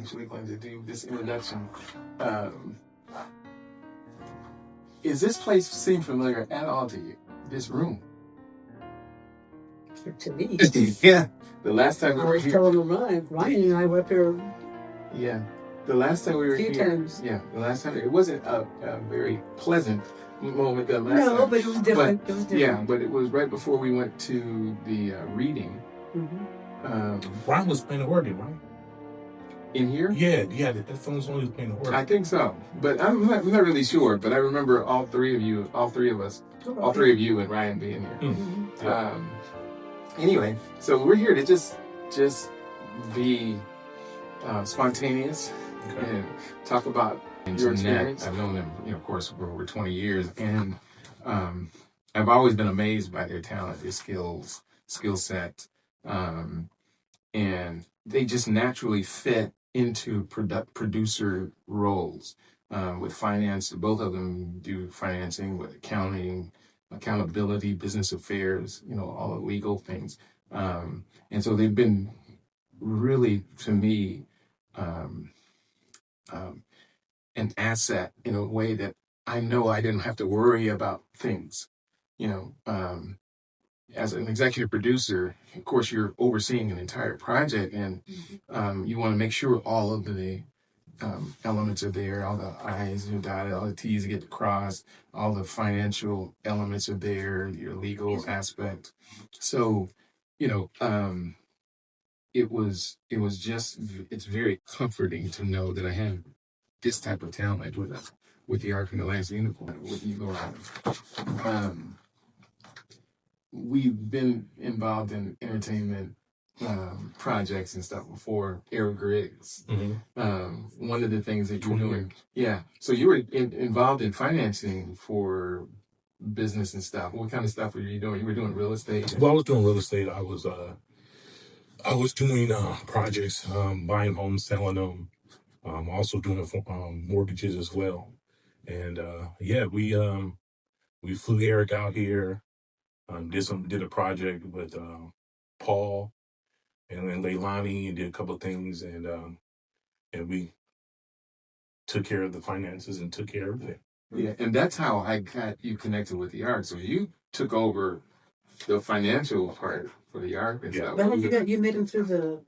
actually going to do this introduction. Is this place seem familiar at all to you? This room? To me. Yeah. The last time we I were was here. telling Ryan and I were up here Yeah. The last time we were a few here. times. Yeah. The last time it wasn't a very pleasant moment the last time. No, but it was different. But, it was different. Yeah, but it was right before we went to the reading. Ryan was playing the organ, right? In here? Yeah, the headphones only was playing the organ. I think so, but I'm not really sure. But I remember all three of you and Ryan being here. Mm-hmm. Anyway, so we're here to just be spontaneous and talk about your experience. I've known them, of course, for over 20 years, and I've always been amazed by their talent, their skill set, and they just naturally fit into producer roles with finance. Both of them do financing with accounting, accountability, business affairs, all the legal things. And so they've been really, to me, an asset in a way that I know I didn't have to worry about things. As an executive producer, of course, you're overseeing an entire project, and you want to make sure all of the elements are there, all the I's are dotted, all the T's get crossed, all the financial elements are there, your legal aspect. So, it's very comforting to know that I have this type of talent with the Ark and the Last Unicorn, with you, LeRonn. We've been involved in entertainment projects and stuff before. Eric Griggs. Mm-hmm. One of the things that you were doing, so you were involved in financing for business and stuff. What kind of stuff were you doing? You were doing real estate. Well, I was doing real estate. I was doing projects, buying homes, selling them. Also doing mortgages as well. And we flew Eric out here. Did a project with Paul and then Leilani, and did a couple of things, and we took care of the finances and took care of it. Yeah, and that's how I got you connected with the Ark. So you took over the financial part for the Ark and stuff. But you made him through the...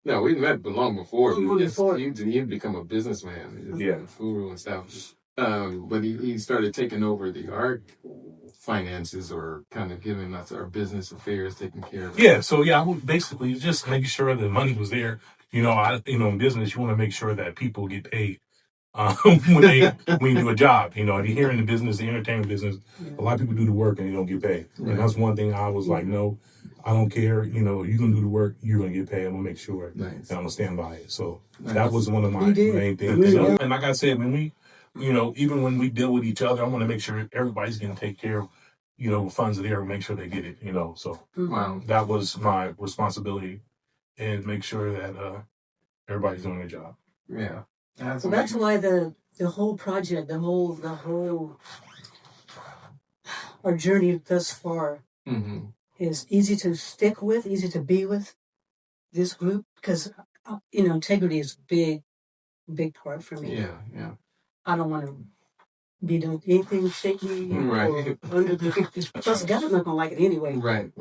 No, we met long before. Before. You'd become a businessman. Yeah, guru and stuff. But he started taking over the Ark finances, or kind of giving us our business affairs taken care of. Yeah, so I would basically just making sure the money was there. In business, you want to make sure that people get paid when you do a job. If you're here in the business, the entertainment business, a lot of people do the work and they don't get paid. Right. And that's one thing I was like, no, I don't care. You're going to do the work, you're going to get paid. I'm going to make sure that I'm going to stand by it. So that was one of my main things. And like I said, when we, even when we deal with each other, I want to make sure everybody's going to take care of, funds are there and make sure they get it, So that was my responsibility, and make sure that everybody's doing their job. Yeah. So that's why the whole project, the whole our journey thus far is easy to stick with, easy to be with this group, because integrity is a big part for me. Yeah. I don't want to be doing anything shaky or under the... Plus, God's not gonna like it anyway. Right.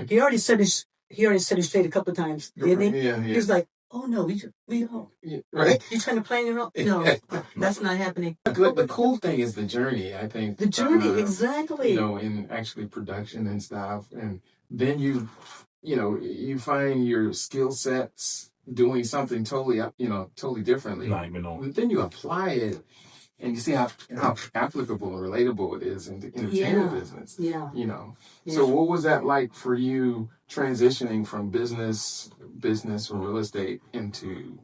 He already said it straight a couple of times, didn't he? Yeah. He was like, "Oh no, we don't." Yeah, right. You trying to plan your own? No, that's not happening. The cool thing is the journey. I think the journey, exactly. In actually production and stuff, and then you find your skill sets doing something totally differently. But then you apply it, and you see how applicable and relatable it is in the entertainment business. Yeah. So what was that like for you, transitioning from business or real estate into...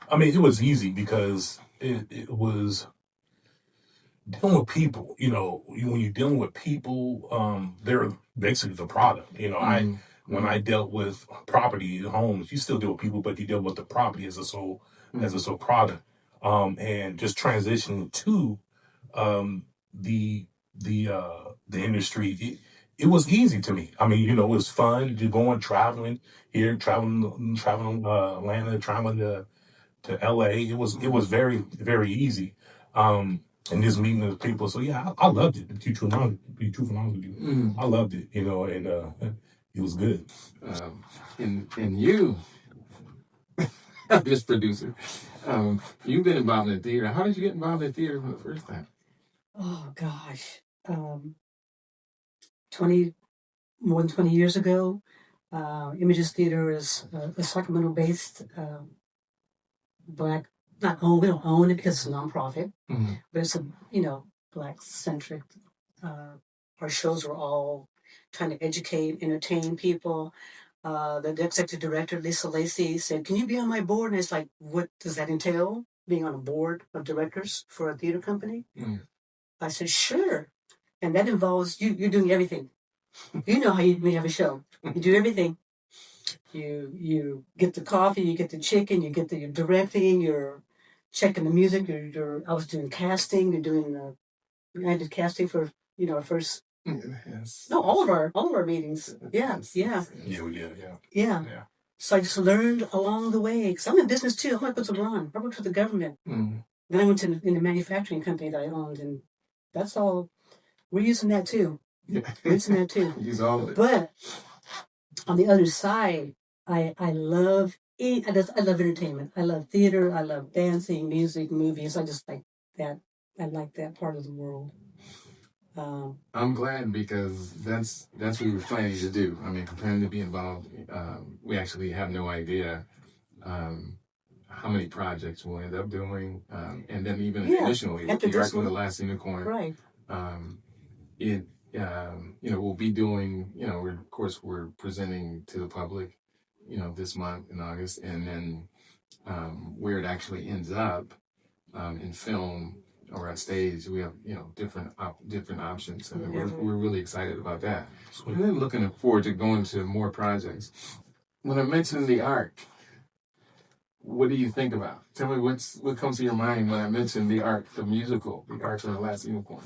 I mean, it was easy because it was dealing with people. When you're dealing with people, they're basically the product. When I dealt with property, homes, you still deal with people, but you deal with the property as a sole product. And just transitioning to the industry, it was easy to me. I mean, it was fun. You're going traveling here, traveling Atlanta, traveling to to LA. It was very, very easy. And just meeting the people. So yeah, I loved it. To be truthful with you, I loved it. You know, and it was good. And you, this producer, you've been involved in theater. How did you get involved in theater for the first time? Oh gosh, more than 20 years ago. Images Theater is a Sacramento-based Black. Not owned. We don't own it because it's a nonprofit, but it's a Black-centric. Our shows were all trying to educate, entertain people. The executive director, Lisa Lacey, said, "Can you be on my board?" And it's like, what does that entail? Being on a board of directors for a theater company? I said, sure. And that involves you're doing everything. You know how you have a show. You do everything. You get the coffee, you get the chicken, you get you're directing, you're checking the music, I was doing casting, I did casting for, our first. Yes. No, all of our meetings. Yeah. Yeah. So I just learned along the way. Because I'm in business too. I worked with LeRonn. I worked for the government. Then I went in the manufacturing company that I owned, and that's all. We're using that too. We're using that too. Use all of it. But on the other side, I love entertainment. I love theater. I love dancing, music, movies. I just like that. I like that part of the world. I'm glad because that's what we were planning to do. I mean, planning to be involved. We actually have no idea how many projects we'll end up doing, and then even additionally, the Last Unicorn. Right. We'll be doing. We're presenting to the public, this month in August, and then where it actually ends up in film or on stage, we have different options, and we're really excited about that. Sweet. And then looking forward to going to more projects. When I mentioned the Ark, what do you think about? Tell me what comes to your mind when I mention the Ark, the musical, the Ark of the Last Unicorn.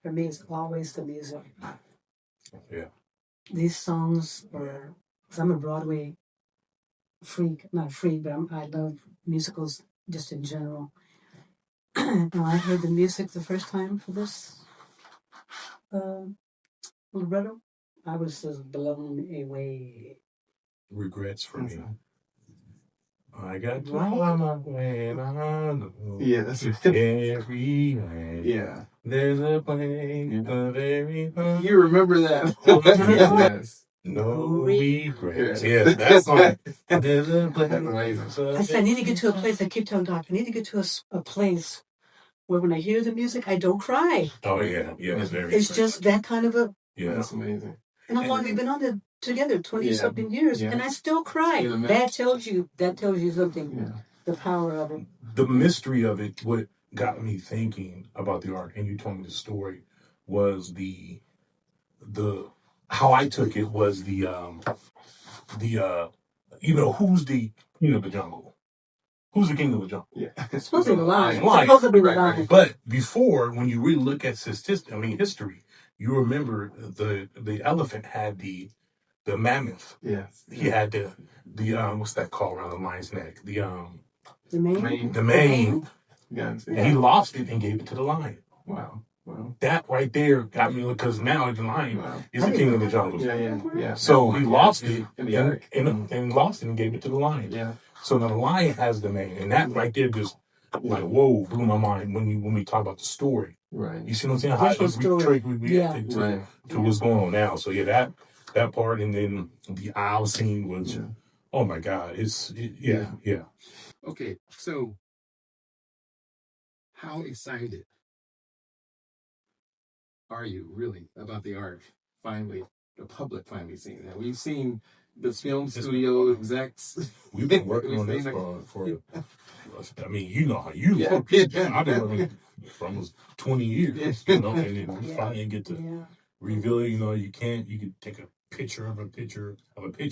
For me, it's always the music. Yeah. These songs are. Because I'm a Broadway freak, not a freak, but I love musicals just in general. When I heard the music the first time for this libretto, I was just blown away. Regrets for me. I got on my way on. Yeah, that's every night. Yeah. There's a place of every home. You remember that? Yes. No regrets. Yeah, that's on. There's a place. That's amazing. I said, I need to get to a place. I keep telling Doc, I need to get to a place where when I hear the music, I don't cry. Oh yeah, it's very. It's just that kind of a. Yeah, that's amazing. And how long we've been on it together? 20-something years, and I still cry. Yeah, that tells you something. Yeah. The power of it. The mystery of it. What got me thinking about the Ark, and you told me the story, was the how I took it was who's the king of the jungle? Who's the king of the jungle? Yeah, it's supposed to be the lion. Supposed to be the lion. But before, when you really look at history, you remember the elephant had the mammoth. Yes. He had the what's that called around the lion's neck? The mane. The mane. Yes. And he lost it and gave it to the lion. Wow. That right there got me, because now the lion is the king of the jungle. Yeah. So he lost it and lost it and gave it to the lion. Yeah. So now the lion has the mane, and that right there just like blew my mind when we talk about the story. Right. You see what I'm saying? How to what's going on now. So yeah, that part, and then the owl scene was, oh my God, yeah. Okay, so how excited are you really about the Ark finally, the public finally seeing that? We've seen the film studio execs. We've been working on this for I mean, you know how you look. I've been working for almost 20 years, and then finally get to reveal it. You can take a picture of a picture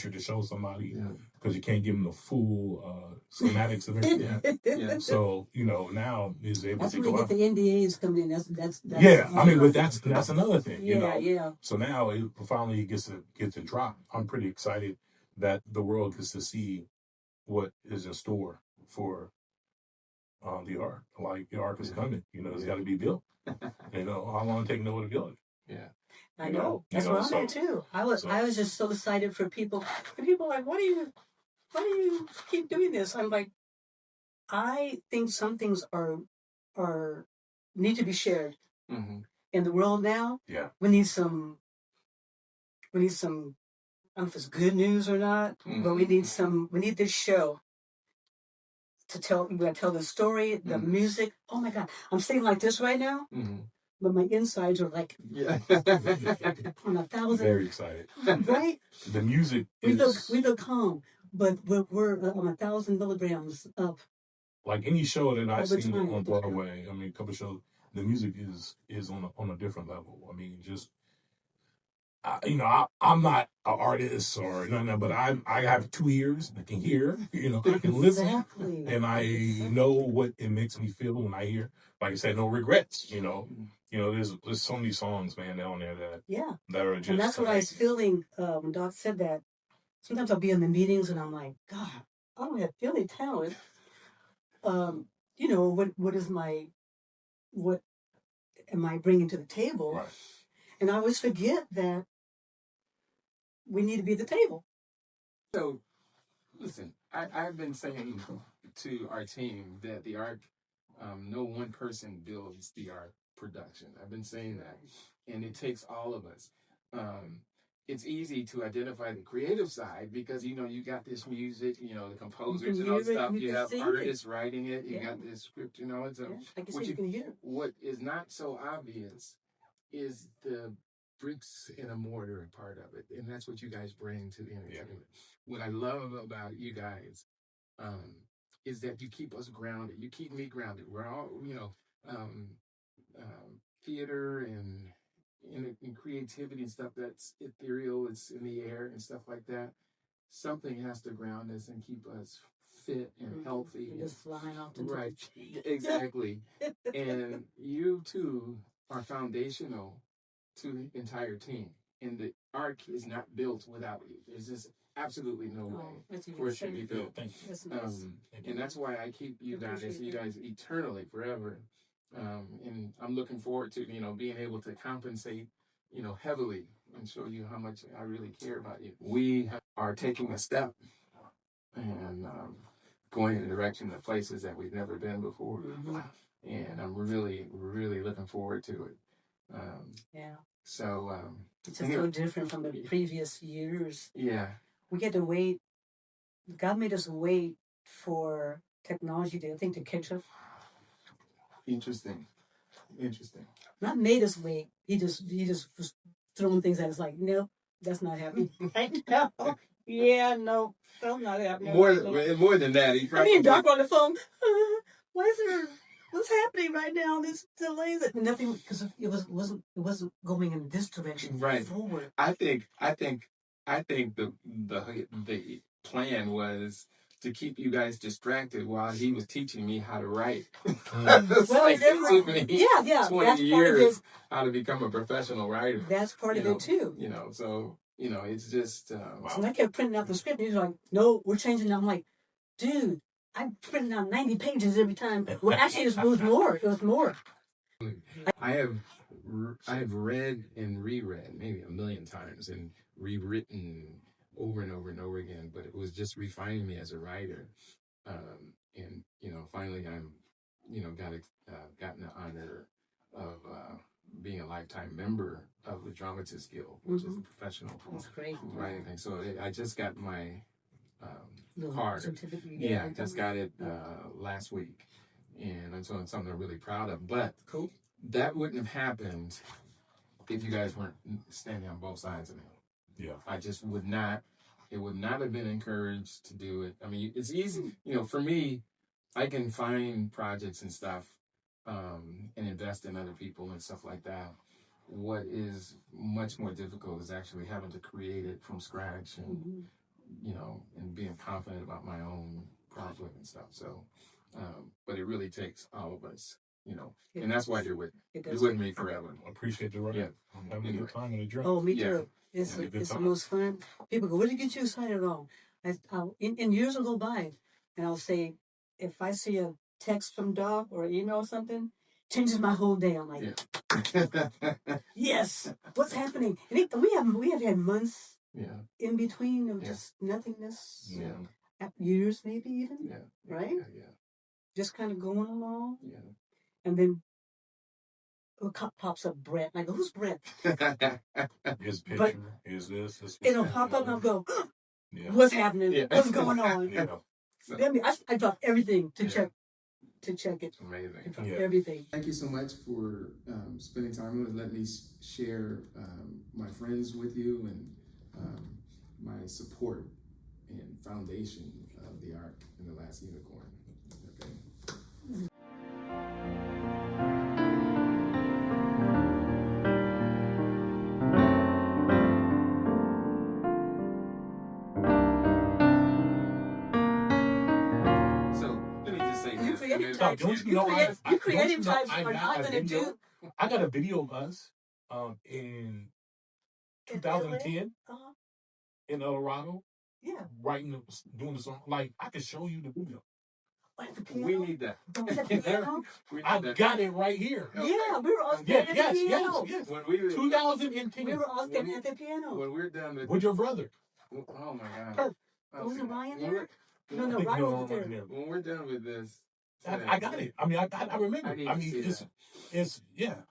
to show somebody, because you can't give them the full schematics of it. So now is able that's to when go you out. get the NDAs coming in. That's I mean, but that's another thing. Yeah. So now it finally gets to drop. I'm pretty excited that the world gets to see what is in store for the ark. Like, the ark is coming. You know, it's got to be built. You know, how long it take Noah to build it? Yeah. I know. That's what I'm at too. I was just so excited for people. And people are like, why do you keep doing this? I'm like, I think some things are need to be shared in the world now. Yeah. We need some. I don't know if it's good news or not, but we need this show to tell. We gotta tell the story, the music. Oh my God, I'm sitting like this right now, but my insides are like on 1,000. Very excited. Right? The music we is... We feel calm, but we're on 1,000 milligrams up. Like any show that I've seen time. on Broadway, I mean, a couple shows, the music is on a different level. I mean, just... you know, I'm not an artist or nothing, but I have 2 ears. I can hear, you know, I can listen, and I know what it makes me feel when I hear. Like I said, no regrets. You know, there's so many songs, man, down there that are just. And that's what I was feeling when Doc said that. Sometimes I'll be in the meetings and I'm like, God, I don't have really talent. You know, what am I bringing to the table? Right. And I always forget that we need to be at the table. So, listen, I've been saying to our team that the art, no one person builds the art production. I've been saying that, and it takes all of us. It's easy to identify the creative side because, you know, you got this music, you know, the composers and all stuff. You have artists writing it. You got this script, you know. It's what is not so obvious is the bricks and a mortar part of it, and that's what you guys bring to the entertainment. What I love about you guys is that you keep us grounded. You keep me grounded. We're all, you know, theater and in creativity and stuff that's ethereal. It's in the air and stuff like that. Something has to ground us and keep us fit and healthy. Just flying off the right, exactly. And you two are foundational to the entire team, and the arc is not built without you. There's just absolutely no way for it to be built. And that's why I keep you guys eternally, forever. And I'm looking forward to, you know, being able to compensate, you know, heavily and show you how much I really care about you. We are taking a step and going in the direction of places that we've never been before. And I'm really, really looking forward to it. So it's just so different from the previous years. Yeah. We had to wait. God made us wait for technology to catch up. Interesting. Not made us wait. He just was throwing things at us like, no, that's not happening right now. Yeah, no, that's not happening. More than that, he I mean, Doc on the phone. Why is there? What's happening right now? This delays it. Nothing, because it wasn't going in this direction. Right. Forward. I think the plan was to keep you guys distracted while he was teaching me how to write. Well, it took me 20 years how to become a professional writer. That's part of it too. You know, so you know, it's just. So I kept printing out the script, and he was like, "No, we're changing that." I'm like, "Dude, I'm printing out 90 pages every time." Well, actually, it was more. It was more. I have read and reread maybe 1 million times and rewritten over and over and over again, but it was just refining me as a writer. And you know, finally, I'm, you know, gotten the honor of being a lifetime member of the Dramatists Guild, which is a professional writing thing. So I just got my card. Certificate. Just got it last week, and it's something I'm really proud of. But that wouldn't have happened if you guys weren't standing on both sides of me. Yeah, I just would not. It would not have been encouraged to do it. I mean, it's easy, you know. For me, I can find projects and stuff, and invest in other people and stuff like that. What is much more difficult is actually having to create it from scratch and you know, and being confident about my own project and stuff. So, but it really takes all of us, you know, and that's why you're with me. You're with me forever. I appreciate the right. Yeah. I'm having a good time in the drink. Oh, me too. It's the most fun. People go, what did you get you excited on? In years will go by, and I'll say, if I see a text from Doc or an email or something, changes my whole day. I'm like, yes, what's happening? And we have had months in between of just nothingness. Years maybe even. Right? Just kind of going along. And then pops up Brett. And I go, who's Brett? His picture is this. It'll pop up and I'll go, what's happening? What's going on? So, I dropped everything to check it. Amazing. Everything. Thank you so much for spending time with me. Let me share my friends with you and my support and foundation of the Ark and the Last Unicorn. Okay. You creative types are not going to do. I got a video of us in 2010 in El Dorado. Yeah. Doing the song. Like, I can show you the video. Like the piano? We need that. I got it right here. Yeah, we were all standing at the piano. Yes. When we 2010. We were all standing at the piano. When we're done with your brother. Oh my God. Wasn't Ryan there? No, Ryan was there. When we're done with this. I got it. I mean, I remember. I mean, it's yeah.